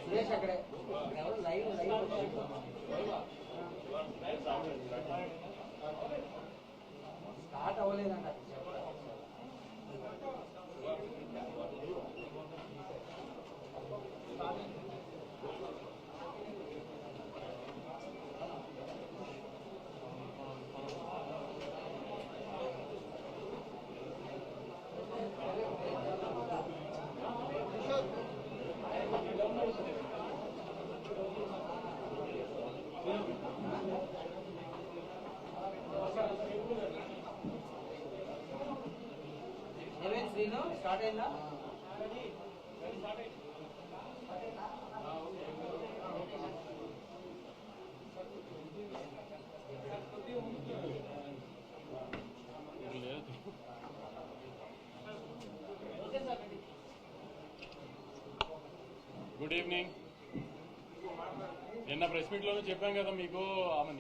సురేష్ అక్కడే live start అవ్వలేదంట. Start అయిందా? Good evening. నిన్న ప్రెస్ మీట్లోనే చెప్పాం కదా మీకు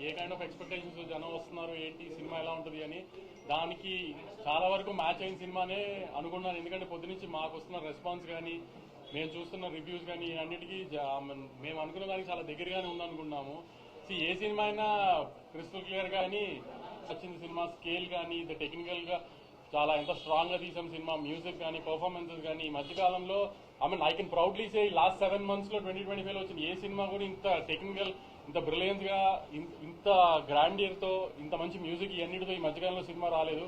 ఏ కైండ్ ఆఫ్ ఎక్స్పెక్టేషన్స్ జనం వస్తున్నారు, ఏంటి సినిమా ఎలా ఉంటుంది అని. దానికి చాలా వరకు మ్యాచ్ అయిన సినిమానే అనుకున్నాను. ఎందుకంటే పొద్దునుంచి మాకు వస్తున్న రెస్పాన్స్ కానీ మేము చూస్తున్న రివ్యూస్ కానీ అన్నిటికీ మేము అనుకున్న దానికి చాలా దగ్గరగానే ఉందనుకున్నాము. ఏ సినిమా అయినా క్రిస్టల్ క్లియర్ కానీ వచ్చింది. సినిమా స్కేల్ కానీ టెక్నికల్గా చాలా ఎంత స్ట్రాంగ్గా తీసాం సినిమా. మ్యూజిక్ కానీ పర్ఫార్మెన్సెస్ కానీ ఈ మధ్యకాలంలో I can proudly say last 7 months లో 2025 వచ్చిన ఏ సినిమా కూడా ఇంత టెక్నికల్, ఇంత బ్రిలియన్స్ గా, ఇంత గ్రాండియర్ తో, ఇంత మంచి మ్యూజిక్ ఇవన్నిటితో ఈ మధ్యకాలంలో సినిమా రాలేదు.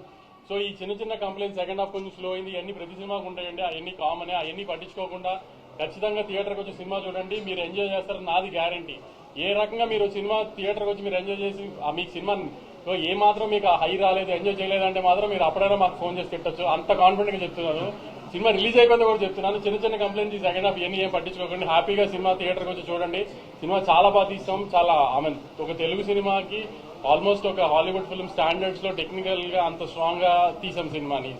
సో ఈ చిన్న చిన్న కంప్లైంట్స్ సెకండ్ హాఫ్ కొంచెం స్లో అయింది, ఇవన్నీ ప్రతి సినిమాకు ఉంటాయండి. అవన్నీ కామనే. అవన్నీ పట్టించుకోకుండా ఖచ్చితంగా థియేటర్కి వచ్చి సినిమా చూడండి, మీరు ఎంజాయ్ చేస్తారని నాది గ్యారంటీ. ఏ రకంగా మీరు సినిమా థియేటర్కి వచ్చి మీరు ఎంజాయ్ చేసి మీకు సినిమా ఏ మాత్రం మీకు హై రాలేదు, ఎంజాయ్ చేయలేదంటే మాత్రం మీరు అప్పుడైనా మాకు ఫోన్ చేసి పెట్టచ్చు. అంత కాన్ఫిడెంట్ గా చెప్తున్నాను. సినిమా రిలీజ్ అయిపోయింది కూడా చెప్తున్నాను. చిన్న చిన్న కంప్లైంట్స్ సెకండ్ హాఫ్ ఇవన్నీ ఏం పట్టించుకోకండి. హ్యాపీగా సినిమా థియేటర్కి వచ్చి చూడండి. సినిమా చాలా బాగా తీస్తాం. చాలా ఒక తెలుగు సినిమాకి ఆల్మోస్ట్ ఒక హాలీవుడ్ ఫిల్మ్ స్టాండర్డ్స్ లో టెక్నికల్ గా అంత స్ట్రాంగ్ గా తీసాం సినిమాని.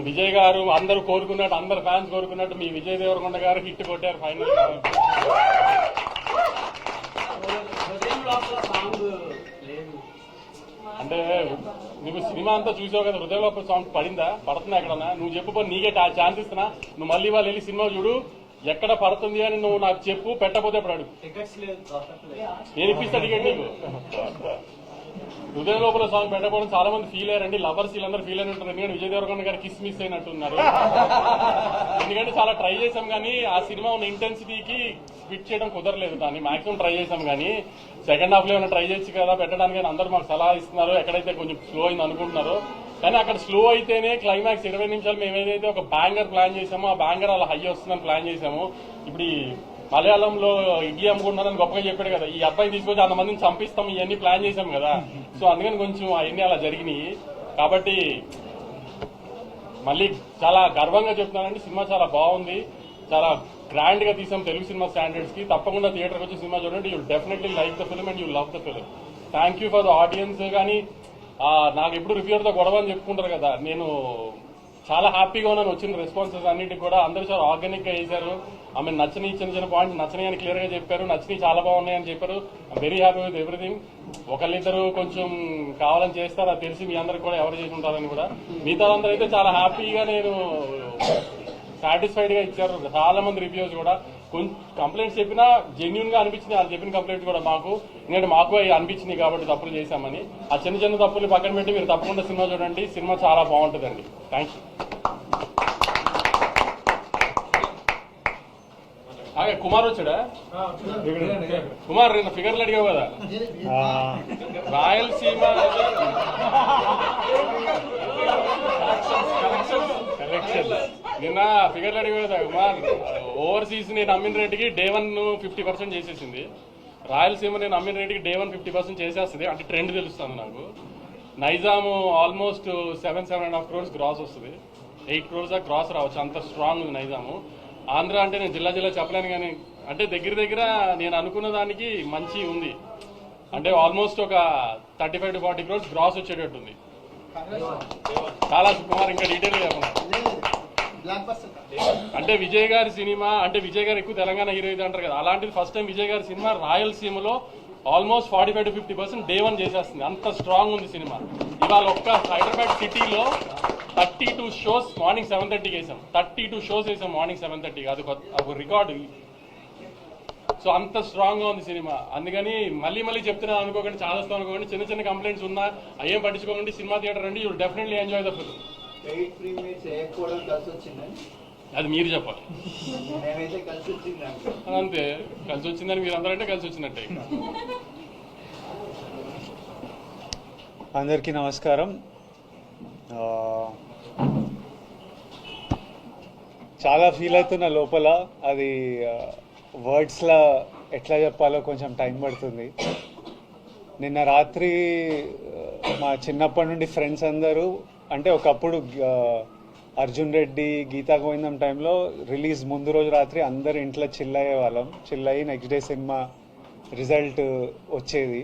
విజయ్ గారు అందరూ కోరుకున్నట్టు, అందరు ఫ్యాన్స్ కోరుకున్నట్టు మీ విజయ్ దేవరకొండ గారు హిట్ కొట్టారు ఫైనల్. అంటే నువ్వు సినిమా అంతా చూసావు కదా, హృదయలోప సాంగ్ పడుతుందా ఎక్కడన్నా? నువ్వు చెప్పు, నీకే ఛాన్స్ ఇస్తున్నా. నువ్వు మళ్ళీ వాళ్ళు వెళ్ళి సినిమా చూడు, ఎక్కడ పడుతుంది అని నువ్వు నాకు చెప్పు. పెట్టకపోతే ఇప్పుడు అడుగు, నేను ఇప్పిస్తా టికెట్ నీకు. హృదయ లోపల సాంగ్ పెట్టకపోవడం చాలా మంది ఫీల్ అయ్యారండి. లవర్స్ వీళ్ళందరూ ఫీల్ అయినట్టు. ఎందుకంటే విజయ్ దేవరకొండ గారు కిస్ మిస్ అయినట్టున్నారు. ఎందుకంటే చాలా ట్రై చేశాం కానీ ఆ సినిమా ఉన్న ఇంటెన్సిటీకి ఫిట్ చేయడం కుదరలేదు. దాన్ని మాక్సిమం ట్రై చేశాం కానీ సెకండ్ హాఫ్ లో ఏమైనా ట్రై చేయొచ్చు కదా పెట్టడానికి అని అందరూ మాకు సలహా ఇస్తున్నారు. ఎక్కడైతే కొంచెం స్లో అయింది అనుకుంటున్నారో, కానీ అక్కడ స్లో అయితేనే క్లైమాక్స్ 20 నిమిషాలు మేము ఏదైతే ఒక బ్యాంగర్ ప్లాన్ చేసామో ఆ బ్యాంగర్ అలా హై వస్తుందని ప్లాన్ చేశాము. ఇప్పుడు మలయాళంలో ఇడ్లీ అమ్ముకుంటున్నారని గొప్పగా చెప్పాడు కదా, ఈ అబ్బాయి తీసుకొచ్చి అంతమందిని చంపిస్తాం ఇవన్నీ ప్లాన్ చేశాం కదా. సో అందుకని కొంచెం అవన్నీ అలా జరిగినాయి. కాబట్టి మళ్ళీ చాలా గర్వంగా చెప్తున్నానండి, సినిమా చాలా బాగుంది. చాలా గ్రాండ్ గా తీసాం తెలుగు సినిమా స్టాండర్డ్స్ కి. తప్పకుండా థియేటర్కి వచ్చి సినిమా చూడండి. You definitely like the film and you love the film. Thank you for the audience. కానీ నాకు ఎప్పుడు రివ్యూర్తో గొడవ అని చెప్పుకుంటారు కదా, నేను చాలా హ్యాపీగా ఉన్నాను. వచ్చిన రెస్పాన్సెస్ అన్నిటికి కూడా అందరూ చాలా ఆర్గానిక్ గా చేశారు. నచ్చని చిన్న చిన్న పాయింట్స్ నచ్చని అని క్లియర్ గా చెప్పారు, నచ్చని చాలా బాగున్నాయని చెప్పారు. Very happy with everything. ఒకళ్ళిద్దరు కొంచెం కావాలని చేస్తారు, అది తెలిసి మీ అందరికి కూడా ఎవరు చేసి ఉంటారని కూడా. మిగతా అందరూ అయితే చాలా హ్యాపీగా నేను సాటిస్ఫైడ్ గా ఇచ్చారు. చాలా మంది రివ్యూస్ కూడా కొంచెం కంప్లైంట్స్ చెప్పినా జెన్యున్ గా అనిపించింది. వాళ్ళు చెప్పిన కంప్లైంట్స్ కూడా మాకు, ఎందుకంటే మాకు అనిపించింది కాబట్టి తప్పులు చేశామని. ఆ చిన్న చిన్న తప్పులు పక్కన పెట్టి మీరు తప్పకుండా సినిమా చూడండి. సినిమా చాలా బాగుంటుందండి. Thank you. కుమార్ వచ్చాడా? కుమార్ నిన్న ఫిగర్లు అడిగావు కదా, రాయలసీమ నిన్న ఫిగర్లు అడిగావు కదా కుమార్. ఓవర్సీస్ నేను అమ్మిన రేటుకి డే 1 50% చేసేసింది. రాయలసీమ నేను అమ్మిన రేటుకి డే 1 50% చేసేస్తుంది. అంటే ట్రెండ్ తెలుస్తుంది నాకు. నైజాము ఆల్మోస్ట్ 7.5 crores గ్రాస్ వస్తుంది. 8 crores దాకా గ్రాస్ రావచ్చు, అంత స్ట్రాంగ్ ఉంది నైజాము. ఆంధ్ర అంటే నేను జిల్లా చెప్పలేను కానీ అంటే దగ్గర నేను అనుకున్న దానికి మంచి ఉంది. అంటే ఆల్మోస్ట్ ఒక 35 to 40 crores గ్రాస్ వచ్చేటట్టుంది. చాలా కుమార్ ఇంకా డీటెయిల్ గా చెప్పండి. అంటే విజయ్ గారి సినిమా, అంటే విజయ్ గారు ఎక్కువ తెలంగాణ హీరో ఇది అంటారు కదా, అలాంటిది ఫస్ట్ టైం విజయ్ గారి సినిమా రాయలసీమలో ఆల్మోస్ట్ 45 to 50% డే 1 చేసేస్తుంది. అంత స్ట్రాంగ్ ఉంది సినిమా. ఇవాళ ఒక్క హైదరాబాద్ సిటీలో 32 షోస్ మార్నింగ్ 7:30కి వేసాం. 32 షోస్ వేసాం మార్నింగ్ 7:30కి. అది ఒక రికార్డు. సో అంత స్ట్రాంగ్ గా ఉంది సినిమా. అందుకని మళ్ళీ చెప్తున్నా అనుకోకండి, చాలా వస్తాం అనుకోకండి. చిన్న చిన్న కంప్లైంట్స్ ఉన్నా అయ్యేం పట్టించుకోకండి. సినిమా థియేటర్ రండి, you definitely enjoy the film. అది మీరు చెప్పాలి. అంతే, కలిసి వచ్చిందని మీరు అందరంటే కలిసి వచ్చినట్టే. అందరికీ నమస్కారం. చాలా ఫీల్ అవుతున్న లోపల, అది వర్డ్స్లా ఎట్లా చెప్పాలో కొంచెం టైం పడుతుంది. నిన్న రాత్రి మా చిన్నప్పటి నుండి ఫ్రెండ్స్ అందరూ, అంటే ఒకప్పుడు అర్జున్ రెడ్డి, గీతా గోవిందం టైంలో రిలీజ్ ముందు రోజు రాత్రి అందరు ఇంట్లో చిల్ అయ్యే వాళ్ళం. చిల్ అయ్యి నెక్స్ట్ డే సినిమా రిజల్ట్ వచ్చేది.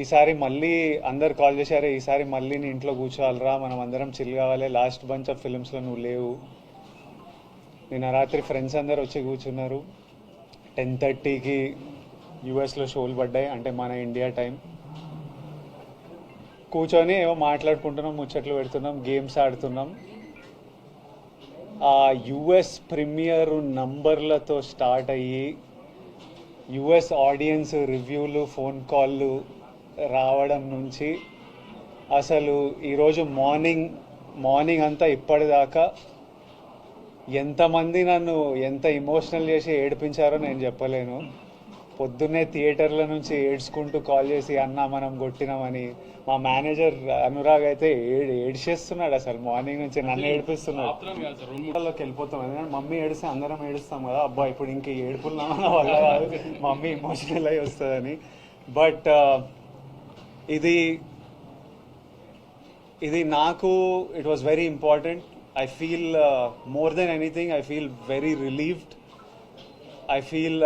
ఈసారి మళ్ళీ అందరు కాల్ చేశారు, ఈసారి మళ్ళీ నీ ఇంట్లో కూర్చోవాలరా, మనం అందరం చిల్ కావాలి, లాస్ట్ బంచ్ ఆఫ్ ఫిల్మ్స్లో నువ్వు లేవు. నిన్న రాత్రి ఫ్రెండ్స్ అందరు వచ్చి కూర్చున్నారు. 10:30కి యూఎస్లో షోలు పడ్డాయి, అంటే మన ఇండియా టైం. కూర్చొని ఏవో మాట్లాడుకుంటున్నాం, ముచ్చట్లు పెడుతున్నాం, గేమ్స్ ఆడుతున్నాం. ఆ యుఎస్ ప్రీమియర్ నంబర్లతో స్టార్ట్ అయ్యి యుఎస్ ఆడియన్స్ రివ్యూలు, ఫోన్ కాళ్ళు రావడం నుంచి అసలు ఈరోజు మార్నింగ్ అంతా ఇప్పటిదాకా ఎంతమంది నన్ను ఎంత ఇమోషనల్ చేసి ఏడిపించారో నేను చెప్పలేను. పొద్దున్నే థియేటర్ల నుంచి ఏడ్చుకుంటూ కాల్ చేసి అన్న మనం కొట్టినామని. మా మేనేజర్ అనురాగ్ అయితే ఏడ్చేస్తున్నాడు, అసలు మార్నింగ్ నుంచి నన్ను ఏడిపిస్తున్నాడు. రూమ్లోకి వెళ్ళిపోతాం, ఎందుకంటే మమ్మీ ఏడిస్తే అందరం ఏడుస్తాం కదా, అబ్బా ఇప్పుడు ఇంక ఏడుపున్నామన్న వల్ల కాదు, మమ్మీ ఇమోషనల్ అయి వస్తుందని. బట్ ఇది నాకు it was very important. I feel more than anything, I feel very relieved. I feel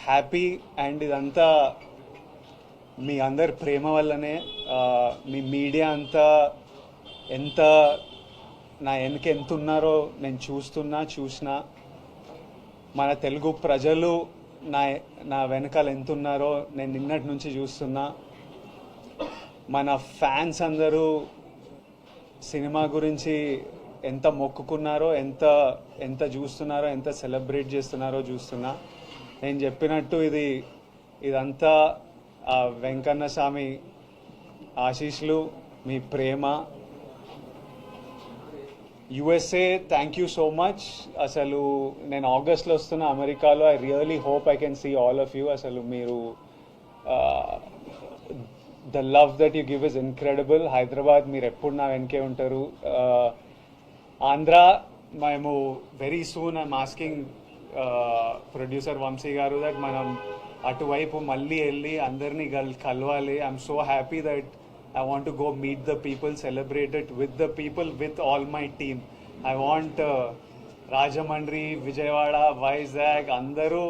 happy, and ఇదంతా మీ అందరి ప్రేమ వల్లనే. మీ మీడియా అంతా ఎంత నా వెనక ఎంత ఉన్నారో నేను చూసినా. మన తెలుగు ప్రజలు నా వెనకాల ఎంత ఉన్నారో నేను నిన్నటి నుంచి చూస్తున్నా. మన ఫ్యాన్స్ అందరూ సినిమా గురించి ఎంత మొక్కుకున్నారో, ఎంత చూస్తున్నారో, ఎంత సెలబ్రేట్ చేస్తున్నారో చూస్తున్నా. నేను చెప్పినట్టు ఇదంతా ఆ వెంకన్న స్వామి ఆశీస్సులు, మీ ప్రేమ. USA, thank you so much. అసలు నేను ఆగస్ట్లో వస్తున్నా అమెరికాలో. I really hope I can see all of you. అసలు మీరు the love that you give is incredible. Hyderabad, మీరు ఎప్పుడు నా వెనకే ఉంటారు. ఆంధ్ర, మేము very soon I'm asking producer Vamshi garu that మనం అటువైపు మళ్ళీ వెళ్ళి అందరినీ కలవాలి. I'm so happy that I want to go meet the people, celebrate it with the people, with all my team. I want Rajahmundry, Vijayawada, Vizag అందరూ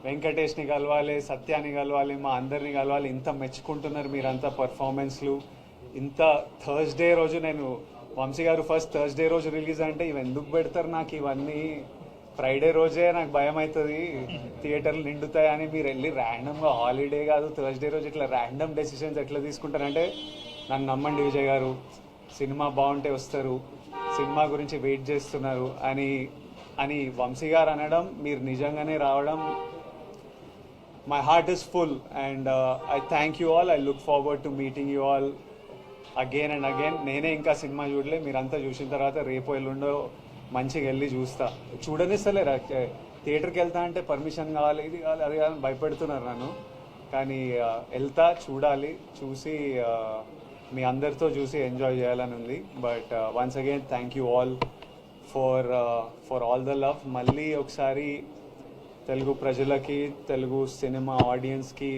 వెంకటేష్ని కలవాలి, సత్యాన్ని కలవాలి, మా అందరిని కలవాలి. ఇంత మెచ్చుకుంటున్నారు మీరంతా పర్ఫార్మెన్స్లు. ఇంత థర్స్డే రోజు, నేను వంశీ గారు ఫస్ట్ థర్స్డే రోజు రిలీజ్ అంటే ఇవి ఎందుకు పెడతారు నాకు ఇవన్నీ, ఫ్రైడే రోజే నాకు భయం అవుతుంది థియేటర్లు నిండుతాయని. మీరు వెళ్ళి ర్యాండమ్గా, హాలిడే కాదు థర్స్డే రోజు, ఇట్లా ర్యాండమ్ డెసిషన్స్ ఎట్లా తీసుకుంటారంటే, నన్ను నమ్మండి విజయ్ గారు, సినిమా బాగుంటే వస్తారు, సినిమా గురించి వెయిట్ చేస్తున్నారు అని వంశీ గారు అనడం, మీరు నిజంగానే రావడం, my heart is full, and I thank you all. I look forward to meeting you all again and again. నేనే ఇంకా సినిమా చూడలే, మీరంతా చూసిన తర్వాత రేపు ఎల్లుండో మంచిగా వెళ్ళి చూడనిస్తలేరు. థియేటర్కి వెళ్తా అంటే పర్మిషన్ కావాలి, ఇది కావాలి, అది కావాలి, భయపెడుతున్నారు నన్ను. కానీ వెళ్తా, చూడాలి, చూసి మీ అందరితో చూసి ఎంజాయ్ చేయాలని ఉంది. But once again thank you all for all the love. మళ్ళీ ఒకసారి తెలుగు ప్రజలకి, తెలుగు సినిమా ఆడియన్స్కి,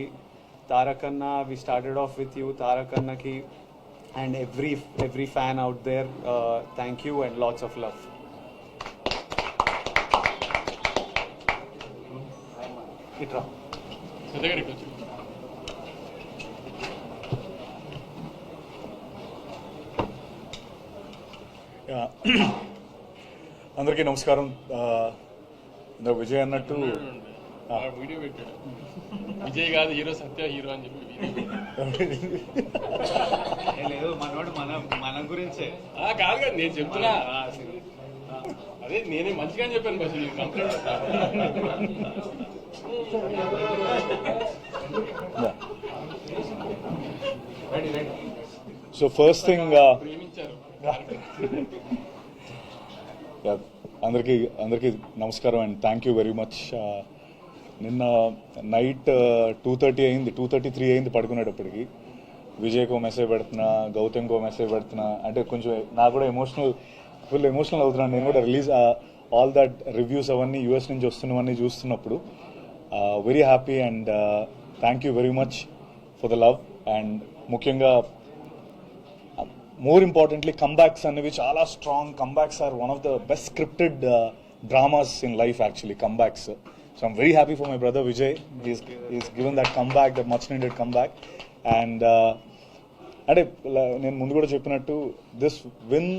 Tarakanna, we started off with you, తారకన్నకి and every fan out there, thank you and lots of love. ఇట్రా అందరికీ నమస్కారం. విజయ్ అన్నట్టు వీడియో పెట్టాడు, విజయ్ కాదు హీరో, సత్య హీరో అని చెప్పి లేదు మనోడు మన గురించే కాదు కదా నేను చెప్తున్నా. అదే నేనే మంచిగా చెప్పాను best compliment. So first thing ప్రేమించారు. అందరికీ నమస్కారం and thank you very much. నిన్న నైట్ 2:30 అయింది, 2:33 అయింది పడుకునేటప్పటికి. విజయ్కో మెసేజ్ పెడుతున్నా, గౌతమ్కో మెసేజ్ పెడుతున్నా, అంటే కొంచెం నాకు కూడా ఫుల్ ఎమోషనల్ అవుతున్నాను. నేను కూడా రిలీజ్ ఆల్ దట్ రివ్యూస్ అవన్నీ యూఎస్ నుంచి వస్తున్నవన్నీ చూస్తున్నప్పుడు very happy and thank you very much for the love. And ముఖ్యంగా మోర్ ఇంపార్టెంట్లీ కంబ్యాక్స్ అనేవి చాలా strong. Comebacks are one of the best scripted dramas in life actually, comebacks. So I'm very happy for my brother Vijay. Is given that comeback, that much needed comeback. And అంటే నేను ముందు కూడా చెప్పినట్టు this win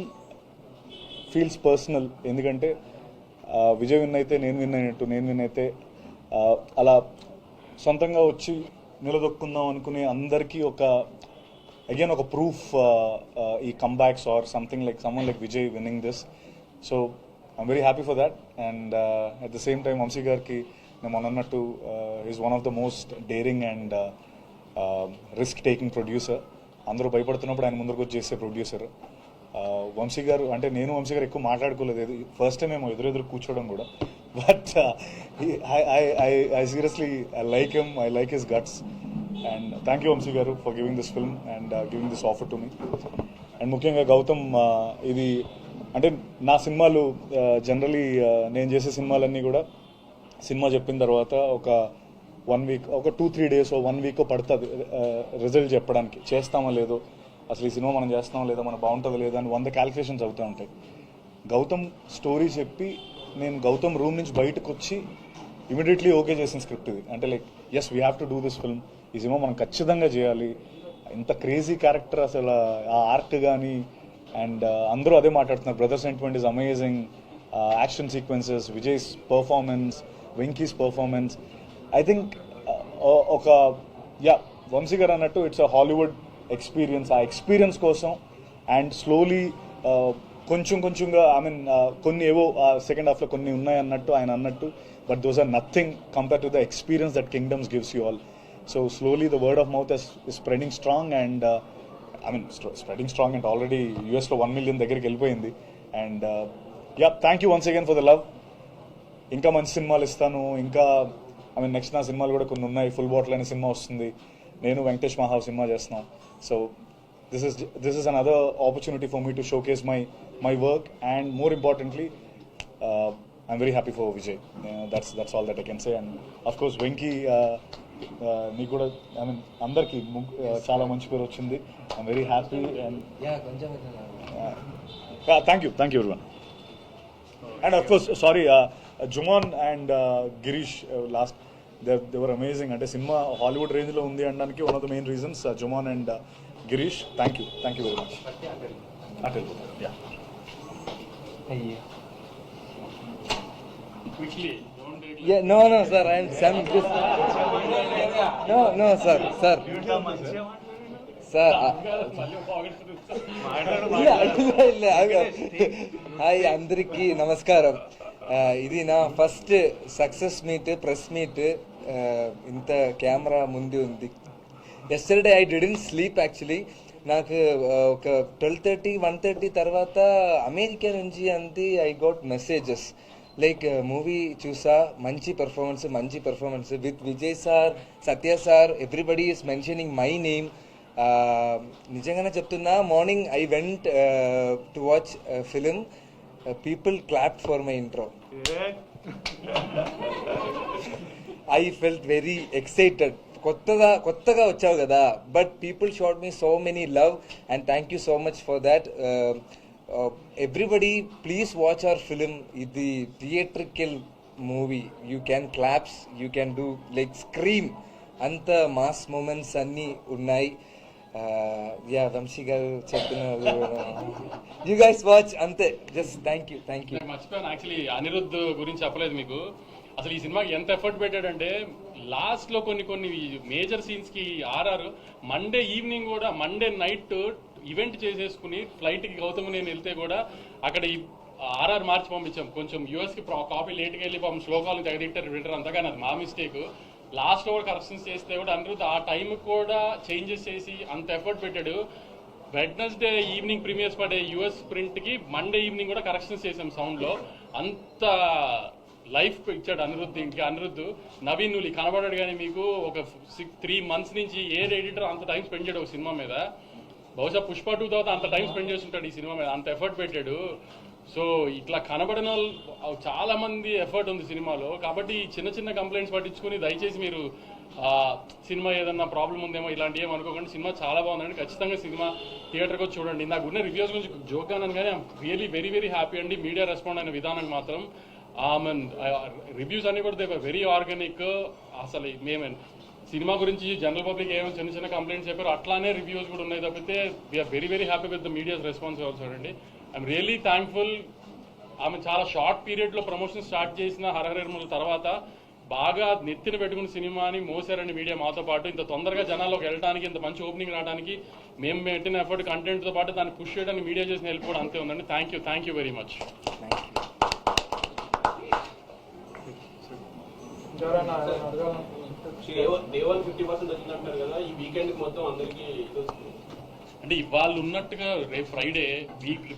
feels personal. ఎందుకంటే Vijay win అయితే నేను win అయినట్టు, నేను విన్ అయితే అలా సొంతంగా వచ్చి నిలదొక్కుందాం అనుకునే అందరికీ again ఒక ప్రూఫ్ ఈ comebacks or something like someone like Vijay winning this. So I'm very happy for that. And at the same time Vamsi గారికి నేను మొన్నట్టు is one of the most daring and risk taking producer. అందరూ భయపడుతున్నప్పుడు ఆయన ముందరకు వచ్చి చేసే ప్రొడ్యూసర్. వంశీ గారు అంటే నేను వంశీ గారు ఎక్కువ మాట్లాడుకోలేదు, ఫస్ట్ టైం మేము ఎదురెదురు కూర్చోవడం కూడా. But I seriously I like him, I like his guts. And thank you Vamsi garu for giving this film and giving this offer to me. And ముఖ్యంగా గౌతమ్, ఇది అంటే నా సినిమాలు జనరలీ నేను చేసే సినిమాలన్నీ కూడా సినిమా చెప్పిన తర్వాత ఒక 1 వీక్, ఒక 2-3 డేస్, 1 వీక్ పడుతుంది రిజల్ట్ చెప్పడానికి. చేస్తామో లేదో, అసలు ఈ సినిమా మనం చేస్తామో లేదో, మనం బాగుంటుందో లేదో అని 100 క్యాలిక్యులేషన్స్ అవుతూ ఉంటాయి. గౌతమ్ స్టోరీ చెప్పి నేను గౌతమ్ రూమ్ నుంచి బయటకు వచ్చి ఇమీడియట్లీ ఓకే చేసిన స్క్రిప్ట్ ఇది. అంటే like as we have to do this film, ఈ సినిమా మనం ఖచ్చితంగా చేయాలి. ఇంత క్రేజీ క్యారెక్టర్, అసలు ఆ ఆర్క్ కానీ, అండ్ అందరూ అదే మాట్లాడుతున్నారు. Brother sentiment is amazing, action sequences, Vijay's performance, Venky's performance. I think Vamshi garu అన్నట్టు ఇట్స్ అ హాలీవుడ్ ఎక్స్పీరియన్స్. ఆ ఎక్స్పీరియన్స్ కోసం అండ్ స్లోలీ కొంచెంగా ఐ మీన్ కొన్ని ఏవో సెకండ్ హాఫ్లో కొన్ని ఉన్నాయి అన్నట్టు ఆయన అన్నట్టు, but those are nothing compare to the experience that Kingdom's gives you all. So slowly the word of mouth is spreading strong and spreading strong and already US lo 1 million దగ్గరికి వెళ్ళిపోయింది. And thank you once again for the love. ఇంకా మంచి సినిమాలు ఇస్తాను. ఇంకా next నా సినిమాలు కూడా కొన్ని ఉన్నాయి. ఫుల్ బాటిల్ అనే సినిమా వస్తుంది, నేను వెంకటేష్ మహావ్ సినిమా చేస్తున్నాం. So this is another opportunity for me to showcase my work, and more importantly I'm very happy for Vijay. That's all that I can say. And of course Venki, నీకు కూడా అందరికి చాలా మంచి పేరు వచ్చింది. I'm very happy and thank you everyone. And of course sorry Jomon and Girish, last they were amazing. అంటే సినిమా Hollywood రేంజ్లో ఉంది అనడానికి one of the main reasons Jomon and Girish. Thank you very much. Quickly. Yeah, no, sir. I'm just. No, sir. Hi అందరికీ నమస్కారం. ఇది నా first success meet, press meet. ఇంత కెమెరా ముందు ఉంది. Yesterday I didn't sleep actually. నాకు ఒక 12:30, 1:30 తర్వాత అమెరికా నుంచి అంతే I got messages like movie చూసా, మంచి performance with Vijay sir, Satya sir, everybody is mentioning my name. నిజంగానే చెప్తున్నా, morning I went to watch film, people clapped for my intro. I felt very excited. కొత్తగా వచ్చావు కదా, but people showed me so many love and thank you so much for that. Everybody please watch our film. Idi theatrical movie, you can claps, you can do like scream, anta mass moments anni unnai. Vamshi garu cheppina, you guys watch ante. Just thank you. మర్చిపోయాను actually Anirudh గురించి చెప్పలేదు మీకు. అసలు ఈ సినిమాకి ఎంత effort పెట్టాడంటే last లో కొన్ని మేజర్ సీన్స్ కి ఆర్ఆర్ మండే ఈవినింగ్ కూడా, మండే నైట్ ఈవెంట్ చేసేసుకుని ఫ్లైట్కి గౌతమ్ నేను వెళ్తే కూడా అక్కడ ఈ ఆర్ఆర్ మార్చి పంపించాం. కొంచెం యూఎస్కి కాపీ లేట్గా వెళ్ళి పాపం శ్లోకాలు తెగదిట్టారు వింటారు అంతగాని అది మా మిస్టేక్. లాస్ట్లో కూడా కరెక్షన్స్ చేస్తే కూడా అనిరుద్ధ్ ఆ టైం కూడా చేంజెస్ చేసి అంత ఎఫర్ట్ పెట్టాడు. వెడ్నెస్డే ఈవినింగ్ ప్రీమియర్స్ పడే యూఎస్ ప్రింట్కి మండే ఈవినింగ్ కూడా కరెక్షన్స్ చేసాం సౌండ్లో. అంత లైఫ్ ఇచ్చాడు అనిరుద్ధ్. ఇంకా అనిరుద్ధ్ నవీన్ నులి కనబడాడు కానీ మీకు ఒక 3 months నుంచి ఏ ఎడిటర్ అంత టైం స్పెండ్ చేయడు ఒక సినిమా మీద. బహుశా పుష్ప 2 తర్వాత అంత టైం స్పెండ్ చేస్తుంటాడు ఈ సినిమా మీద, అంత ఎఫర్ట్ పెట్టాడు. సో ఇట్లా కనబడిన చాలా మంది ఎఫర్ట్ ఉంది సినిమాలో. కాబట్టి చిన్న చిన్న కంప్లైంట్స్ పట్టించుకుని దయచేసి మీరు సినిమా ఏదన్నా ప్రాబ్లం ఉందేమో ఇలాంటి ఏం అనుకోకండి. సినిమా చాలా బాగుందండి. ఖచ్చితంగా సినిమా థియేటర్కి వచ్చి చూడండి. నాకు ఉన్న రివ్యూస్ గురించి జోక్గా అన్నాను కానీ రియలీ వెరీ వెరీ హ్యాపీ అండి. మీడియా రెస్పాండ్ అయిన విధానం మాత్రం రివ్యూస్ అన్ని కూడా దే వెరీ ఆర్గానిక్. అసలు మేమే సినిమా గురించి జనరల్ పబ్లిక్ ఏమో చిన్న చిన్న కంప్లైంట్స్ చెప్పారు అట్లానే రివ్యూస్ కూడా ఉన్నాయి తప్పితే we're very very happy with the media's response also అండి. I'm really thankful. ఆమె చాలా షార్ట్ పీరియడ్లో ప్రమోషన్ స్టార్ట్ చేసిన హరహరముల తర్వాత బాగా నెత్తిన పెట్టుకున్న సినిమాని మోసారండి మీడియా మాతో పాటు. ఇంత తొందరగా జనాల్లోకి వెళ్ళడానికి, ఇంత మంచి ఓపెనింగ్ రావడానికి మేము పెట్టిన ఎఫర్ట్ కంటెంట్తో పాటు దాన్ని పుష్ చేయడానికి మీడియా చేసిన హెల్ప్ కూడా అంతే ఉందండి. Thank you very much. Deval 50% వచ్చినట్టు కదా ఈ వీకెండ్ మొత్తం అందరికి అంటే ఇవాళ ఉన్నట్టుగా రేపు ఫ్రైడే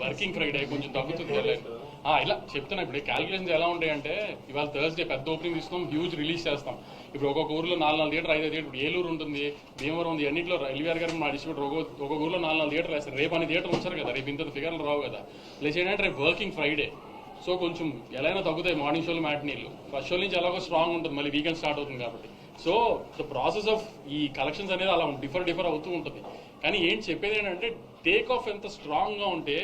వర్కింగ్ ఫ్రైడే కొంచెం తగ్గుతుంది. ఇలా చెప్తున్నా ఇప్పుడు క్యాలిక్యులేషన్స్ ఎలా ఉంటాయంటే ఇవాళ థర్స్డే పెద్ద ఓపెనింగ్ ఇస్తాం, హ్యూజ్ రిలీజ్ చేస్తాం. ఇప్పుడు ఒక్కొక్క ఊర్లో 4 థియేటర్ 5 థియేటర్. ఇప్పుడు ఏలూరు ఉంటుంది, భీమవరం ఉంది, అన్నింటిలో ఎల్వీఆర్ గారు మా డిస్ట్రిబ్యూటర్ ఒక్కొక్క ఊర్లో 4 థియేటర్లు వేస్తారు. రేపు అన్ని థియేటర్లు ఉంచారు కదా, రేపు ఇంత ఫిగర్లు రావు కదా. ప్లస్ ఏంటంటే రేపు వర్కింగ్ ఫ్రైడే, సో కొంచెం ఎలా అయినా తగ్గుతాయి మార్నింగ్ షోలు మ్యాట్నీలు. ఫస్ట్ షో నుంచి ఎలాగో స్ట్రాంగ్ ఉంటుంది, మళ్ళీ వీకెండ్ స్టార్ట్ అవుతుంది కాబట్టి. సో ద ప్రాసెస్ ఆఫ్ ఈ కలెక్షన్స్ అనేది అలా డిఫర్ అవుతూ ఉంటుంది. కానీ ఏంటి చెప్పేది ఏంటంటే టేక్ ఆఫ్ ఎంత స్ట్రాంగ్గా ఉంటే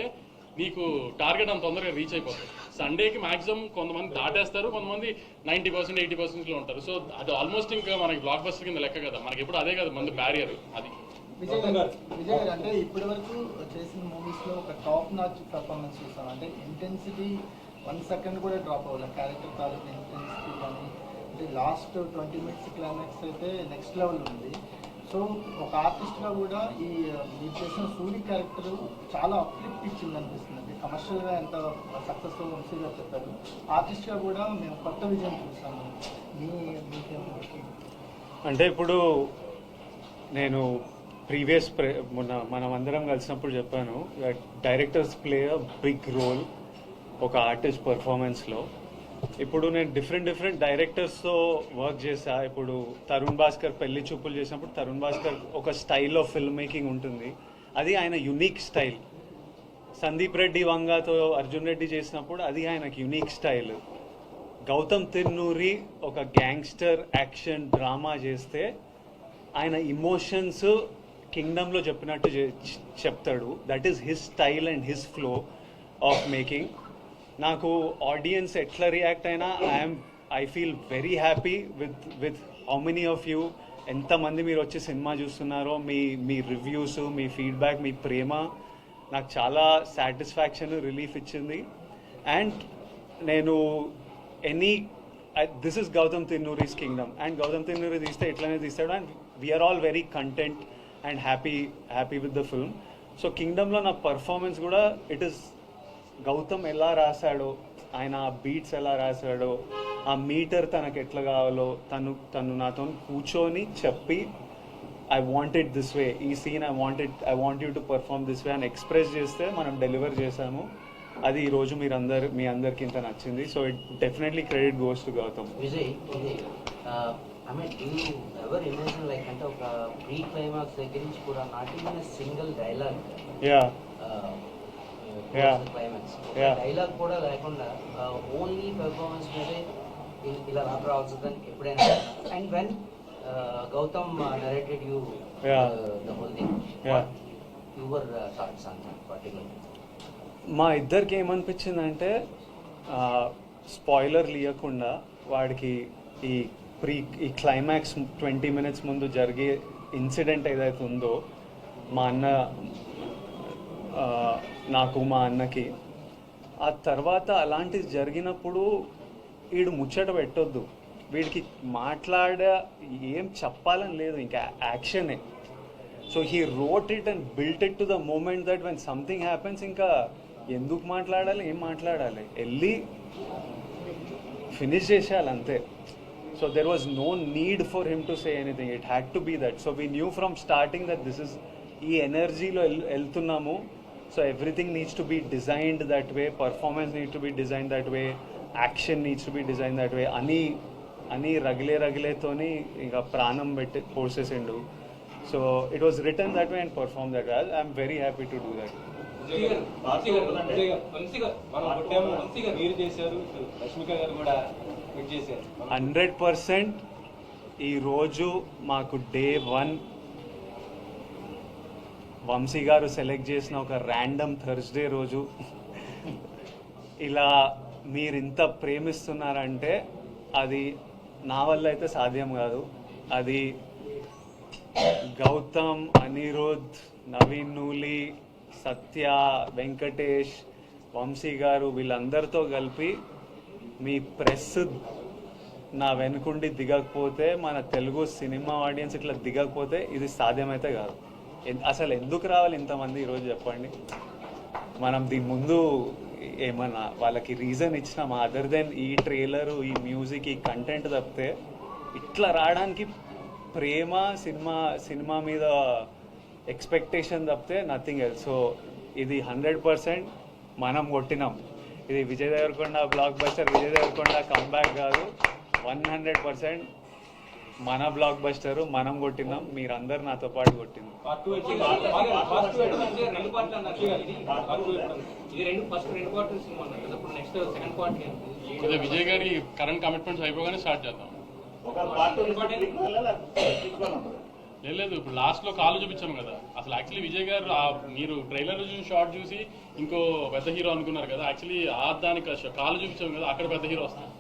నీకు టార్గెట్ అంత తొందరగా రీచ్ అయిపోతుంది. సండేకి మాక్సిమం కొంతమంది దాటేస్తారు, కొంతమంది 90% 80%లో ఉంటారు. సో అది ఆల్మోస్ట్ ఇంకా మనకి బ్లాక్ బస్టర్ కింద లెక్క కదా, మనకి ఎప్పుడు అదే కదా మంది బ్యారియర్. అది విజయ్ గారు అంటే ఇప్పటి వరకు చేసిన మూవీస్ లో ఒక టాప్ నాచ్ పర్ఫార్మెన్స్ చూస్తాం. అంటే ఇంటెన్సిటీ 1 second కూడా డ్రాప్ అవ్వాలి, క్యారెక్టర్ తాలూకు ఇంటెన్సిటీ కానీ. అంటే లాస్ట్ 20 minutes క్లైమాక్స్ అయితే నెక్స్ట్ లెవెల్ ఉంది. సో ఒక ఆర్టిస్ట్గా కూడా ఈ మీరు చేసిన సూరి క్యారెక్టర్ చాలా అప్లిఫ్ట్ ఇచ్చింది అనిపిస్తుంది. కమర్షియల్గా ఎంత సక్సెస్ఫుల్ వంశీగా చెప్పారు, ఆర్టిస్ట్గా కూడా మేము కొత్త విజయం చూస్తాము. అంటే ఇప్పుడు నేను ప్రీవియస్ మనం అందరం కలిసినప్పుడు చెప్పాను, directors play a big role ఒక ఆర్టిస్ట్ పర్ఫార్మెన్స్లో. ఇప్పుడు నేను డిఫరెంట్ డైరెక్టర్స్తో వర్క్ చేశా. ఇప్పుడు తరుణ్ భాస్కర్ పెళ్లి చూపులు చేసినప్పుడు తరుణ్ భాస్కర్ ఒక స్టైల్ ఆఫ్ ఫిల్మ్ మేకింగ్ ఉంటుంది, అది ఆయన యునిక్ స్టైల్. సందీప్ రెడ్డి వంగాతో అర్జున్ రెడ్డి చేసినప్పుడు అది ఆయనకు యునిక్ స్టైల్. గౌతమ్ తిన్నూరి ఒక గ్యాంగ్స్టర్ యాక్షన్ డ్రామా చేస్తే ఆయన ఇమోషన్స్ కింగ్డమ్లో చెప్పినట్టు చెప్తాడు. That is his style and his flow of making. నాకు ఆడియన్స్ ఎట్లా రియాక్ట్ అయినా I feel very happy with how many of you, ఎంతమంది మీరు వచ్చి సినిమా చూస్తున్నారో, మీ రివ్యూస్, మీ ఫీడ్బ్యాక్, మీ ప్రేమ నాకు చాలా సాటిస్ఫాక్షన్, రిలీఫ్ ఇచ్చింది. అండ్ నేను this is Gautam Tinnanuri's Kingdom, and Gautam Tinnanuri తీస్తే ఎట్లనే తీస్తాడు. And we're all very content and happy with the film. So కింగ్డమ్లో నా పర్ఫార్మెన్స్ కూడా ఇట్ ఈస్ గౌతమ్ ఎలా రాశాడో, ఆయన బీట్స్ ఎలా రాశాడో, ఆ మీటర్ తనకు ఎట్లా కావాలో తను నాతో కూర్చొని చెప్పి I want it this way, ఈ scene I want you to perform this way అని ఎక్స్ప్రెస్ చేస్తే మనం డెలివర్ చేశాము. అది ఈరోజు మీ అందరికి ఇంత నచ్చింది. So it definitely credit goes to Gautham. Vijay, I mean do you ever imagine like అంటే ఒక ప్రీ క్లైమాక్స్ దగ్గర నుంచి కూడా not even single dialogue, climax dialogue కూడా లేకుండా ఓన్లీ పెర్ఫార్మెన్స్ మీదే ఇలా రావాల్సిందని ఎప్పుడైనా? And when Gautham narrated you the whole thing, your thoughts on that particular? మా ఇద్దరికి ఏమనిపించిందంటే స్పాయిలర్ ఇవ్వకుండా వాడికి ఈ క్లైమాక్స్ 20 minutes ముందు జరిగే ఇన్సిడెంట్ ఏదైతే ఉందో నాకు మా అన్నకి, ఆ తర్వాత అలాంటిది జరిగినప్పుడు వీడు ముచ్చట పెట్టొద్దు, వీడికి ఏం చెప్పాలని లేదు, ఇంకా యాక్షనే. So he wrote it and built it to the moment that when something happens ఇంకా ఎందుకు మాట్లాడాలి, ఏం మాట్లాడాలి, వెళ్ళి ఫినిష్ చేసేయాలి అంతే. So there was no need for him to say anything, it had to be that. So we knew from starting that this is ఈ ఎనర్జీలో వెళ్తున్నాము. So everything needs to be designed that way, performance needs to be design that way, action needs to be design that way అని రగిలేతోని ఇంకా ప్రాణం పెట్టి పోసేసిండు. So it was written that way and perform that way. I'm very happy to do that. మీరు చేశారు, రష్మిక గారు కూడా 100% ఈరోజు మాకు డే 1 వంశీ గారు సెలెక్ట్ చేసిన ఒక ర్యాండమ్ థర్స్డే రోజు ఇలా మీరింత ప్రేమిస్తున్నారంటే అది నా వల్ల అయితే సాధ్యం కాదు. అది గౌతమ్, అనిరుద్, నవీన్ నూలి, సత్య, వెంకటేష్, వంశీ గారు వీళ్ళందరితో కలిపి మీ ప్రెస్ నా వెనుకుండి దిగకపోతే, మన తెలుగు సినిమా ఆడియన్స్ ఇట్లా దిగకపోతే ఇది సాధ్యమైతే కాదు. అసలు ఎందుకు రావాలి ఇంతమంది ఈరోజు చెప్పండి. మనం దీని ముందు ఏమన్నా వాళ్ళకి రీజన్ ఇచ్చినామా అదర్ దెన్ ఈ ట్రైలరు, ఈ మ్యూజిక్, ఈ కంటెంట్ తప్పితే ఇట్లా రావడానికి ప్రేమ, సినిమా మీద ఎక్స్పెక్టేషన్ తప్పితే నథింగ్ ఎల్స్. సో ఇది 100% మనం కొట్టినాం. ఇది Vijay Deverakonda blockbuster, Vijay Deverakonda comeback కాదు, 100% మన బ్లాక్ బస్టరు, మనం కొట్టినాం, మీరందరు నాతో పాటు కొట్టింది. కొద్దిగా విజయ్ గారి కరెంట్ కమిట్మెంట్స్ అయిపోగానే స్టార్ట్ చేద్దాం. లేదు ఇప్పుడు లాస్ట్ లో కాలు చూపించాం కదా. అసలు యాక్చువల్లీ విజయ్ గారు మీరు ట్రైలర్ చూసి షార్ట్ చూసి ఇంకో పెద్ద హీరో అనుకున్నారు కదా. యాక్చువల్లీ దానికి కాలు చూపించాం కదా, అక్కడ పెద్ద హీరో వస్తాడు.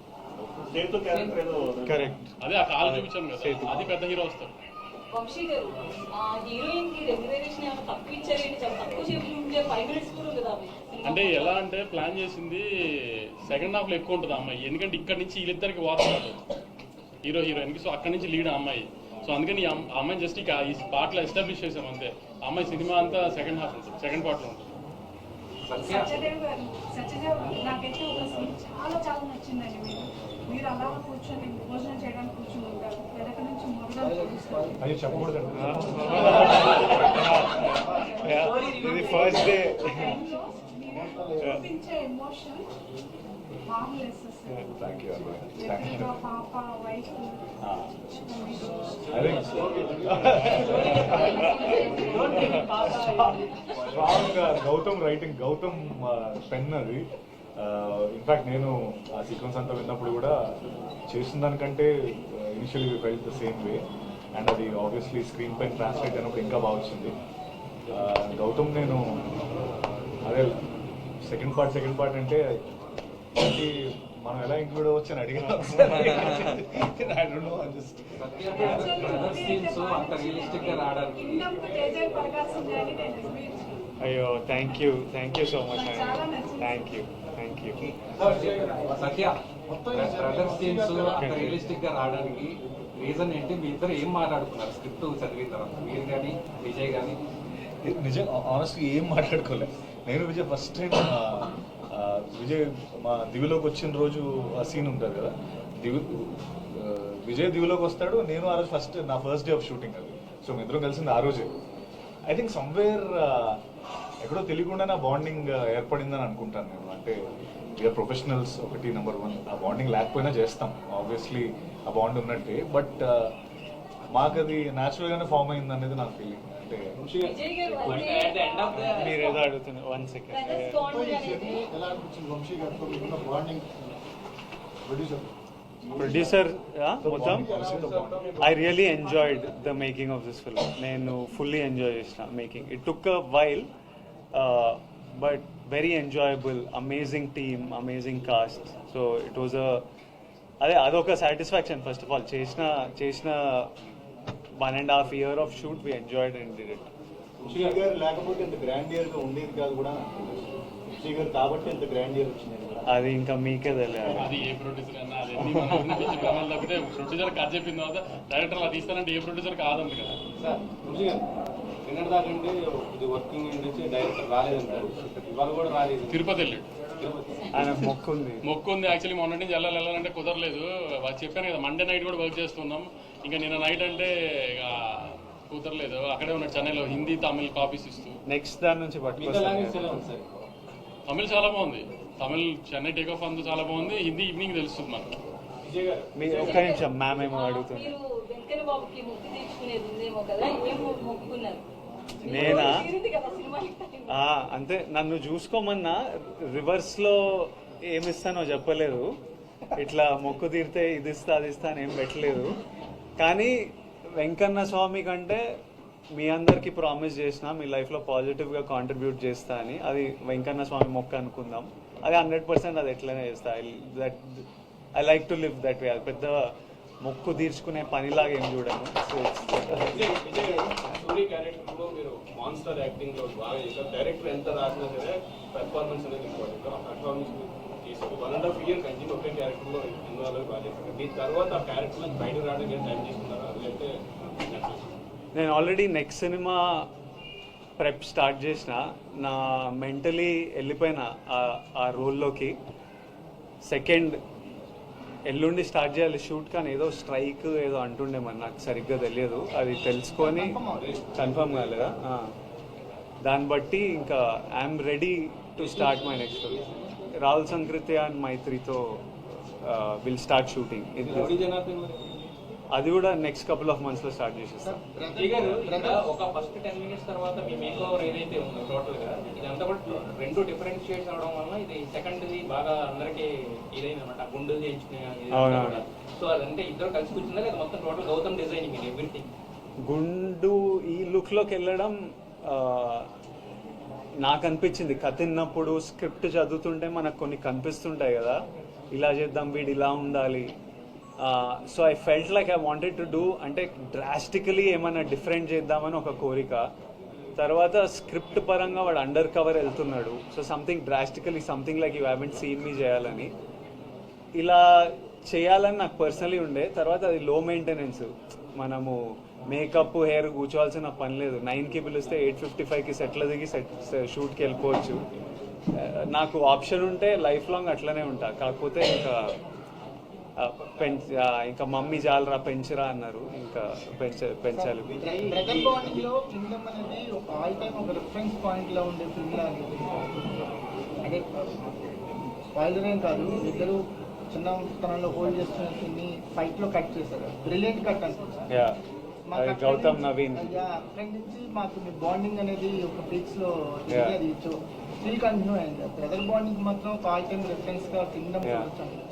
కరెక్ట్, అదే ఆ కాలు చూపించాం కదా, అది పెద్ద హీరో వస్తాడు. వంశీ గారు హీరోయిన్ కి రెమ్యునరేషన్ ఏమైనా తక్కువ ఇచ్చారండి? చాలా తక్కువ చెప్పుకుంటే 5 minutes కూడా ఉంది అవి. అంటే ఎలా అంటే ప్లాన్ చేసింది సెకండ్ హాఫ్ లో ఎక్కువ ఉంటుంది ఆ అమ్మాయి. ఎందుకంటే ఇక్కడ నుంచి వీళ్ళిద్దరికి వాతాడు హీరో హీరోయిన్ కి. సో అక్కడ నుంచి లీడ్ ఆ అమ్మాయి. సో అందుకని ఆ అమ్మాయిని జస్ట్ ఈ పార్ట్ లో ఎస్టాబ్లిష్ చేసాం అంతే. ఆ అమ్మాయి సినిమా అంతా సెకండ్ హాఫ్ ఉంటుంది, సెకండ్ పార్ట్ లో ఉంటుంది. సత్యదేవ్ నాకైతే ఒక సీన్ చాలా నచ్చిందండి. మీరు అలా కూర్చొని భోజనం చేయడానికి కూర్చొని ఉంటారు, వెనక నుంచి అయ్యో చెప్పకూడదు. ఇది ఫస్ట్ డే చూపించే ఎమోషన్ మార్వెలస్ అసలు. పాప wife Gautham writing, Gautham pen అది. ఇన్ఫాక్ట్ నేను ఆ సీక్వెన్స్ అంతా విన్నప్పుడు కూడా చేసిన దానికంటే initially we felt the same way. And అది ఆబ్వియస్లీ స్క్రీన్ పైన ట్రాన్స్లేట్ అయినప్పుడు ఇంకా బాగా వచ్చింది. గౌతమ్ నేను అదే సెకండ్ పార్ట్ అంటే మనం ఎలా ఇంక్లూడ్ అవ్వచ్చు అని అడిగినా అయ్యో thank you so much. Thank you. Satya brother scenes అంత రియలిస్టిక్ గా రావడానికి రీజన్ ఏంటి? మీ ఇద్దరు ఏం మాట్లాడుకున్నారు స్క్రిప్ట్ చదివిన తర్వాత? మీరు కానీ విజయ్ కానీ? నిజం ఆనెస్ట్గా ఏం మాట్లాడుకోలేదు. నేను విజయ్ ఫస్ట్ టైం విజయ్ మా దివిలోకి వచ్చిన రోజు ఆ సీన్ ఉంటుంది కదా, విజయ్ దివిలోకి వస్తాడు, నేను ఆ రోజు నా ఫస్ట్ డే ఆఫ్ షూటింగ్ అది. సో మీ ఇద్దరం కలిసింది ఆ రోజే. ఐ థింక్ సమ్వేర్ ఎక్కడో తెలియకుండా నా బాండింగ్ ఏర్పడిందని అనుకుంటాను నేను. అంటే వీఆర్ ప్రొఫెషనల్స్ ఒకటి, నెంబర్ 1. ఆ బాండింగ్ లేకపోయినా చేస్తాం ఆబ్వియస్లీ, ఆ బాండ్ ఉన్నట్టే. బట్ మాకు అది న్యాచురల్గానే ఫామ్ అయింది అనేది నా ఫీలింగ్. అంటే మీరు ఏదో అడుగుతున్నారు. 1 second. ఎలా అనిపించింది వంశీ గారితో మీకున్న బాండింగ్? ప్రొడ్యూసర్ మొత్తం I really enjoyed the making of this film. నేను ఫుల్లీ ఎంజాయ్ చేసిన making. It took a while but very enjoyable. Amazing team, amazing cost. So it was అదొక సాటిస్ఫాక్షన్. ఫస్ట్ ఆఫ్ ఆల్ చేసిన 1.5 year of shoot we enjoyed and did it. Vamsi గారు లేకపోతే ఇంత grandeur గా ఉండేది కాదు కూడా. వంశీ గారు కాబట్టి ఇంత గ్రాండియర్ వచ్చింది. అది ఇంకా మీకే తెలియాలి. అది ఏ ప్రొడ్యూసర్ అన్నా అది ప్రొడ్యూసర్ కథ చెప్పిన తర్వాత డైరెక్టర్ అలా తీస్తానంటే ఏ ప్రొడ్యూసర్ కాదండి కదా. సార్ వంశీ గారు నిన్నటి దాకంటే ఇది వర్కింగ్ నుంచి డైరెక్టర్ రాలేదంటారు, ఇవాళ కూడా రాలేదు. తిరుపతి వెళ్ళాడు. ఆయన మొక్కు ఉంది. మొక్కు ఉంది యాక్చువల్లీ. మొన్న నుంచి వెళ్ళాలంటే కుదరలేదు. వాళ్ళు చెప్పాను కదా మండే నైట్ కూడా వర్క్ చేస్తున్నాం. ఇంకా నిన్న నైట్ అంటే ఇక కుదరలేదు. అక్కడే ఉన్నాడు చెన్నైలో హిందీ తమిళ్ కాపీస్ ఇస్తూ. నెక్స్ట్ దాని నుంచి మిగతా లాంగ్వేజ్ ఎలా ఉంది సార్? తమిళ్ చాలా బాగుంది. తమిళ్ చెన్నై టేక్ ఆఫ్ అంతా చాలా బాగుంది. హిందీ ఈవినింగ్ తెలుస్తుంది మనకు. విజయ్ గారు మీ ఒక్క నిమిషం మ్యామ్ ఏమో అడుగుతుంది. మీరు వెంకన్న బాబుకి మొక్కు తీర్చుకునేది ఉందేమో కదా, ఏం మొక్కుకున్నారు? నేనా? తీరింది కదా సినిమాకి టైం. అంతే, నన్ను చూసుకోమన్నా రివర్స్ లో ఏమిస్తానో చెప్పలేదు. ఇట్లా మొక్కు తీరితే ఇది ఇస్తా అది ఇస్తా అని ఏం పెట్టలేదు. కానీ వెంకన్న స్వామి కంటే మీ అందరికి ప్రామిస్ చేసిన మీ లైఫ్లో పాజిటివ్గా కాంట్రిబ్యూట్ చేస్తా అని. అది వెంకన్న స్వామి మొక్క అనుకుందాం. అది 100% అది ఎట్లనే చేస్తా. I like to live that way. అది పెద్ద మొక్కు తీర్చుకునే పనిలాగా ఏం చూడను. సో విజయ్ గారు సూరి క్యారెక్టర్ లో మీరు మాన్స్టర్ యాక్టింగ్ లో బాగా చేశారు. డైరెక్టర్ ఎంత రాసినా సరే పెర్ఫార్మెన్స్ అనేది ఇంపార్టెంట్. ఆ పెర్ఫార్మెన్స్ చేశారు. 1.5 year కంటిన్యూ ఒకే క్యారెక్టర్ లో ఇన్వాల్వ్ బాగా చేశారు. దీని తర్వాత ఆ క్యారెక్టర్ నుంచి బయటకు రావడానికి టైం తీసుకున్నారా లేదంటే నేను already next cinema prep start చేసిన. నా మెంటలీ వెళ్ళిపోయిన ఆ రోల్లోకి. సెకండ్ ఎల్లుండి స్టార్ట్ చేయాలి షూట్, కానీ ఏదో స్ట్రైక్ ఏదో అంటుండే మరి నాకు సరిగ్గా తెలియదు. అది తెలుసుకొని కన్ఫర్మ్ కాలేదా, దాన్ని బట్టి ఇంకా I'm ready to start my next story. Rahul Sankrityan and మైత్రితో విల్ స్టార్ట్ షూటింగ్. అది కూడా నెక్స్ట్ కపుల్ ఆఫ్ మంత్స్ లో స్టార్ట్ చేసేస్తాం. విజయ్ గారు ఇక్కడ ఒక ఫస్ట్ 10 minutes తర్వాత మీ మేక్ ఓవర్ ఏదైతే ఉందో టోటల్ గా ఇదంతా కూడా రెండు డిఫరెంట్ షేడ్స్ అవడం వల్ల ఇది సెకండ్ ది బాగా అందరికి ఇదైంది అనమాట. గుండు చేయించుకునే సో అదంటే ఇద్దరు కలిసి కూర్చుందా లేదా మొత్తం టోటల్ గౌతమ్ డిజైనింగ్ ఇది ఎవ్రీథింగ్? గుండు ఈ లుక్ లోకి వెళ్ళడం నాకు అనిపించింది. కథ విన్నప్పుడు స్క్రిప్ట్ చదువుతుంటే మనకు కొన్ని కనిపిస్తుంటాయి కదా, ఇలా చేద్దాం వీడు ఇలా ఉండాలి. So I felt like I wanted to do, అంటే డ్రాస్టికలీ ఏమైనా డిఫరెంట్ చేద్దామని ఒక కోరిక. తర్వాత స్క్రిప్ట్ పరంగా వాడు అండర్ కవర్ వెళ్తున్నాడు. So something drastically something like you haven't seen me చేయాలని, ఇలా చేయాలని నాకు పర్సనలీ ఉండే. తర్వాత అది లో మెయింటెనెన్స్. మనము మేకప్ హెయిర్ కూర్చోవాల్సిన పని లేదు. 9కి పిలిస్తే 8:55కి సెట్ల దిగి షూట్కి వెళ్ళిపోవచ్చు. నాకు ఆప్షన్ ఉంటే లైఫ్ లాంగ్ అట్లనే ఉంటా. కాకపోతే ఇంకా మమ్మీ చాలరా పెంచరా అన్నారు, ఇంకా పెంచాలి. బ్రదర్ బాండింగ్ లో కింగ్డమ్ అనేది ఒక ఆల్ టైమ్ ఒక రిఫరెన్స్ పాయింట్ లో ఉండే ఫిల్మ్ లా అంటే స్పాయిలర్ ఏం కాదు. ఇద్దరు చిన్నతనంలో హోల్డ్ చేస్తున్న సీన్ని ఫైట్ లో కట్ చేశారు. బ్రిలియంట్ కట్ అనిపించింది. గౌతమ్ నవీన్ అక్కడి నుంచి మాకు మీ బాండింగ్ అనేది ఒక పీక్స్ లో అది స్టిల్ కంటిన్యూ అయింది. బ్రదర్ బాండింగ్ మాత్రం ఒక ఆల్ టైమ్ రిఫరెన్స్ గా కింగ్డమ్ అనిపించింది.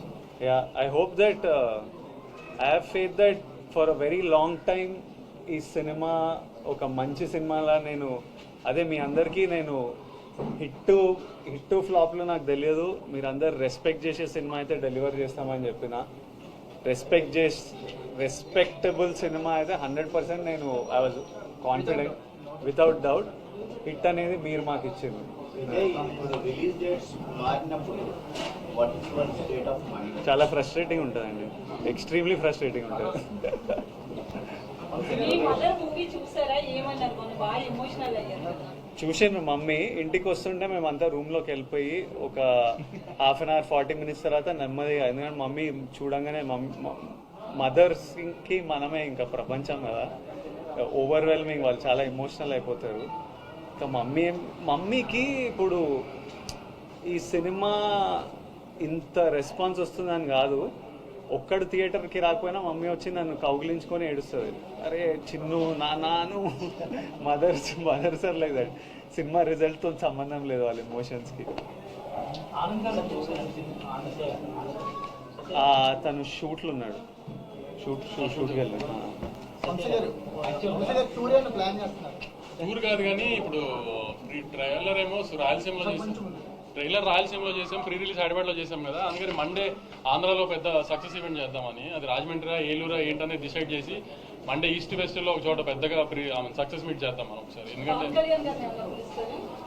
Yeah, I hope that I have faith that for a very long time ఈ సినిమా ఒక మంచి సినిమాలా నేను అదే మీ అందరికీ నేను హిట్ ఫ్లాప్లో నాకు తెలియదు. మీరందరు రెస్పెక్ట్ చేసే సినిమా అయితే డెలివర్ చేస్తామని చెప్పిన. రెస్పెక్టబుల్ సినిమా అయితే 100% నేను I was confident without doubt. Hit అనేది మీరు మాకు ఇచ్చింది. చాలా ఫ్రస్ట్రేటింగ్ ఉంటుందండి, ఎక్స్ట్రీమ్లీ ఫ్రస్ట్రేటింగ్ ఉంటుంది. మీ మదర్ మూవీ చూసారా? ఏమన్నారు? మొన్న బాగా ఎమోషనల్ అయ్యారు. చూసిండ్రు మమ్మీ. ఇంటికి వస్తుంటే మేమంతా రూమ్లోకి వెళ్ళిపోయి ఒక 1/2 hour 40 minutes తర్వాత నెమ్మదిగా, ఎందుకంటే మమ్మీ చూడంగానే మదర్స్కి మనమే ఇంకా ప్రపంచం కదా, ఓవర్వెల్మింగ్, వాళ్ళు చాలా ఎమోషనల్ అయిపోతారు. ఇంకా మమ్మీకి ఇప్పుడు ఈ సినిమా ఇంత రెస్పాన్స్ వస్తుందని కాదు, ఒక్కడు థియేటర్కి రాకపోయినా మమ్మీ వచ్చి నన్ను కౌగిలించుకొని ఏడుస్తుంది. అరే చిన్ను నాను మదర్స్ ఆర్ లైక్ దట్. సినిమా రిజల్ట్తో సంబంధం లేదు వాళ్ళ ఎమోషన్స్కి. తను షూట్లు ఉన్నాడు, షూట్కి వెళ్ళాడు. టూర్ కాదు కానీ ఇప్పుడు ట్రైలర్ ఏమో రాయలసీమలో చేసాం. ట్రైలర్ రాయలసీమలో చేసాం, ప్రీ రిలీజ్ హైదరాబాద్లో చేసాం కదా. అందుకని మండే ఆంధ్రాలో పెద్ద సక్సెస్ ఈవెంట్ చేద్దామని, అది రాజమండ్రి ఏలూరా ఏంటనేది డిసైడ్ చేసి మండే ఈస్ట్ వెస్ట్లో ఒక చోట పెద్దగా సక్సెస్ మీట్ చేద్దాం మనం ఒకసారి. ఎందుకంటే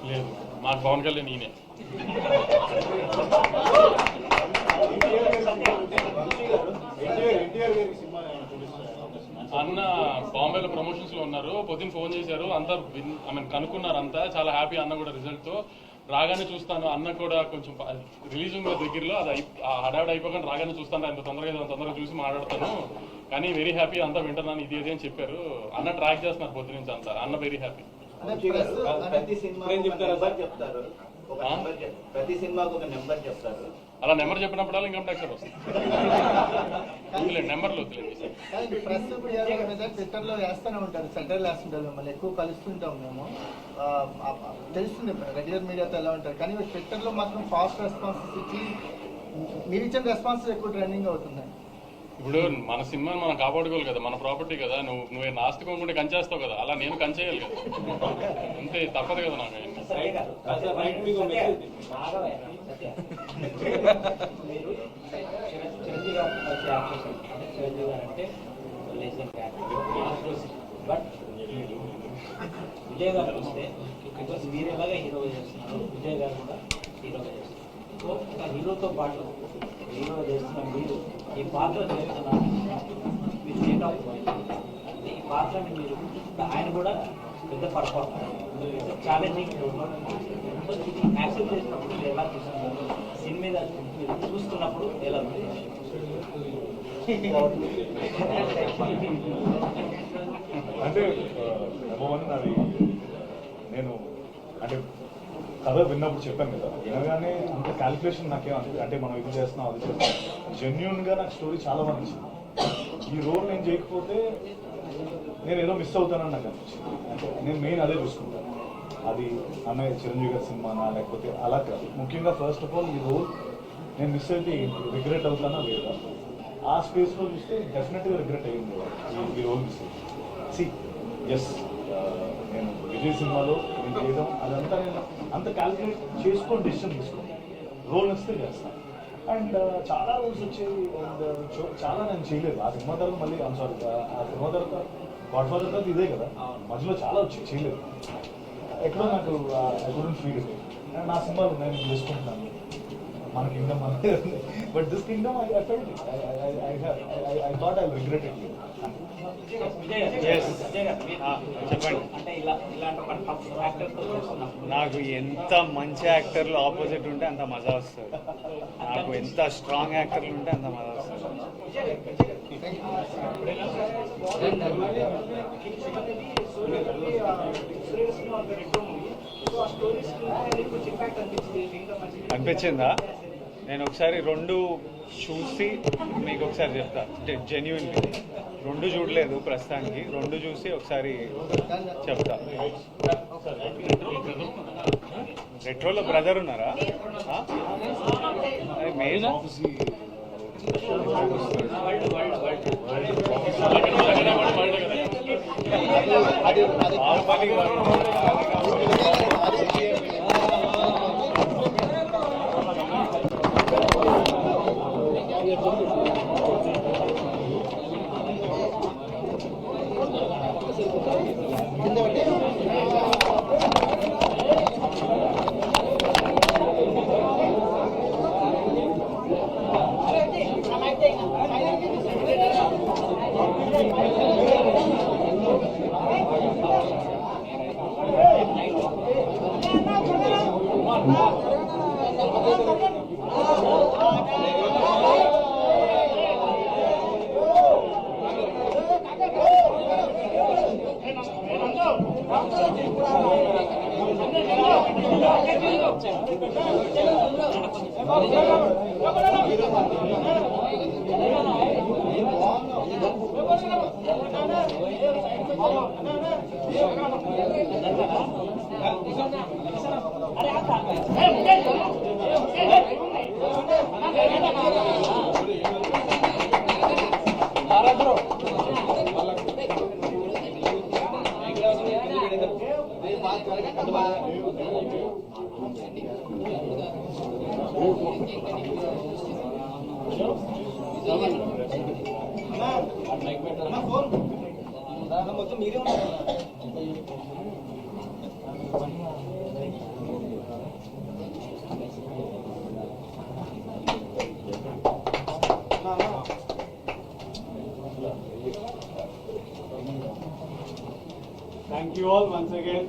లేదు, మాకు పవన్ కళ్యాణ్ ఈయనే. అన్న బాంబేలో ప్రమోషన్స్ లో ఉన్నారు, పొద్దున్న ఫోన్ చేశారు, అంతా కనుక్కున్నారు, అంతా చాలా హ్యాపీ అన్న కూడా రిజల్ట్ తో. రాగానే చూస్తాను, అన్న కూడా కొంచెం రిలీజ్ ఉంది దగ్గరలో, అది హడావిడి అయిపోకుండా రాగానే చూస్తాను, అంత తొందరగా చూసి మాట్లాడతాను, కానీ వెరీ హ్యాపీ, అంతా వింటున్నాను, ఇది అని చెప్పారు. అన్న ట్రాక్ చేస్తున్నారు పొద్దు నుంచి అంతా, అన్న వెరీ హ్యాపీ. ప్రతి సినిమా చెప్తారు, ప్రతి సినిమాకు ఒక నెంబర్ చెప్తారు. అలా నెంబర్ చెప్పినప్పుడు ఇన్కమ్ ట్యాక్స్ వస్తుంది. నెంబర్లు వద్దులేదు. ప్రెస్ మీద ట్విట్టర్లో వేస్తూనే ఉంటారు, సెంటర్లు వేస్తుంటారు, మిమ్మల్ని ఎక్కువ కలుస్తుంటాం మేము, తెలుస్తుంది రెగ్యులర్ మీడియాతో ఎలా ఉంటారు, కానీ ట్విట్టర్లో మాత్రం ఫాస్ట్ రెస్పాన్సెస్ ఇచ్చి మీరు ఇచ్చిన రెస్పాన్సెస్ ఎక్కువ ట్రెండింగ్ అవుతున్నాయి. ఇప్పుడు మన సినిమాని మనం కాపాడుకోవాలి కదా, మన ప్రాపర్టీ కదా, నువ్వు నాస్తి కొనుక్కుంటే కంచేస్తావు కదా, అలా నేను కంచేయాలి కదా, అంతే, తప్పదు కదా నాకు. మీరు చిరంజీవి గారు చిరంజీవి గారు అంటే బట్ విజయ్ గారు వస్తే బికాస్ మీరు ఎలాగా హీరోగా చేస్తున్నారు, విజయ్ గారు కూడా హీరోగా చేస్తున్నారు. సో ఒక హీరోతో పాటు హీరోగా చేస్తున్న మీరు ఈ పాత్ర చేస్తున్నారు, మీ స్టేట్ ఆఫ్ మైండ్ ఈ పాత్రని మీరు, ఆయన కూడా పెద్ద పర్ఫార్మర్, ఛాలెంజింగ్ ఇది యాక్సెప్ట్ చేసినప్పుడు మీరు ఎలా చూస్తున్నారు, సినిమా మీద మీరు చూస్తున్నప్పుడు ఎలా ఉంది? అంటే అది నేను అంటే కథ విన్నప్పుడు చెప్పాను కదా, వినగానే అంత క్యాలిక్యులేషన్ నాకేం అంటే మనం ఇది చేస్తున్నాం అది చేస్తున్నాం, జెన్యున్గా నాకు స్టోరీ చాలా బాగా నచ్చింది. ఈ రోల్ నేను చేయకపోతే నేను ఏదో మిస్ అవుతానని నాకు అనిపించింది. నేను మెయిన్ అదే చూసుకుంటాను, అది అన్నయ్య చిరంజీవి గారి సినిమానా లేకపోతే అలా కాదు. ముఖ్యంగా ఫస్ట్ ఆఫ్ ఆల్ ఈ రోల్ నేను మిస్ అయితే రిగ్రెట్ అవుతానా లేదా, ఆ స్పేస్లో చూస్తే డెఫినెట్గా రిగ్రెట్ అయ్యింది ఈ రోల్ మిస్ అయింది. సి ఎస్ నేను విజయ్ సినిమాలో నేను చేయడం అదంతా నేను అంత క్యాలిక్యులేట్ చేసుకొని డెసిషన్ తీసుకుని రోల్ నచ్చితే చేస్తాను. అండ్ చాలా రోల్స్ వచ్చేవి, అండ్ చాలా నేను చేయలేదు ఆ సినిమా తర్వాత. మళ్ళీ సారీ, ఆ సినిమా తర్వాత గాడ్ ఫాదర్ తర్వాత ఇదే కదా, మధ్యలో చాలా వచ్చి చేయలేదు. ఎక్కడో నాకు ఐ కుడెంట్ ఫీల్ ఇట్. నా సినిమాలు నేను చేసుకుంటున్నాను, మన కింగ్డమ్ అంతే, but this Kingdom I felt it, I thought I regret it. చెప్పండి. నాకు ఎంత మంచి యాక్టర్లు ఆపోజిట్ ఉంటే అంత మజా వస్తుంది, నాకు ఎంత స్ట్రాంగ్ యాక్టర్లు ఉంటే అంత మజా వస్తుంది. అనిపించిందా? నేను ఒకసారి రెండు చూసి మీకు ఒకసారి చెప్తా, జెన్యున్లీ రెండు చూడలేదు ప్రస్తుతానికి, రెండు చూసి ఒకసారి చెప్తా. రెట్రోలో బ్రదర్ ఉన్నారా? మెయిన్ మొత్తం మీరే ఉన్నారు. you all once again.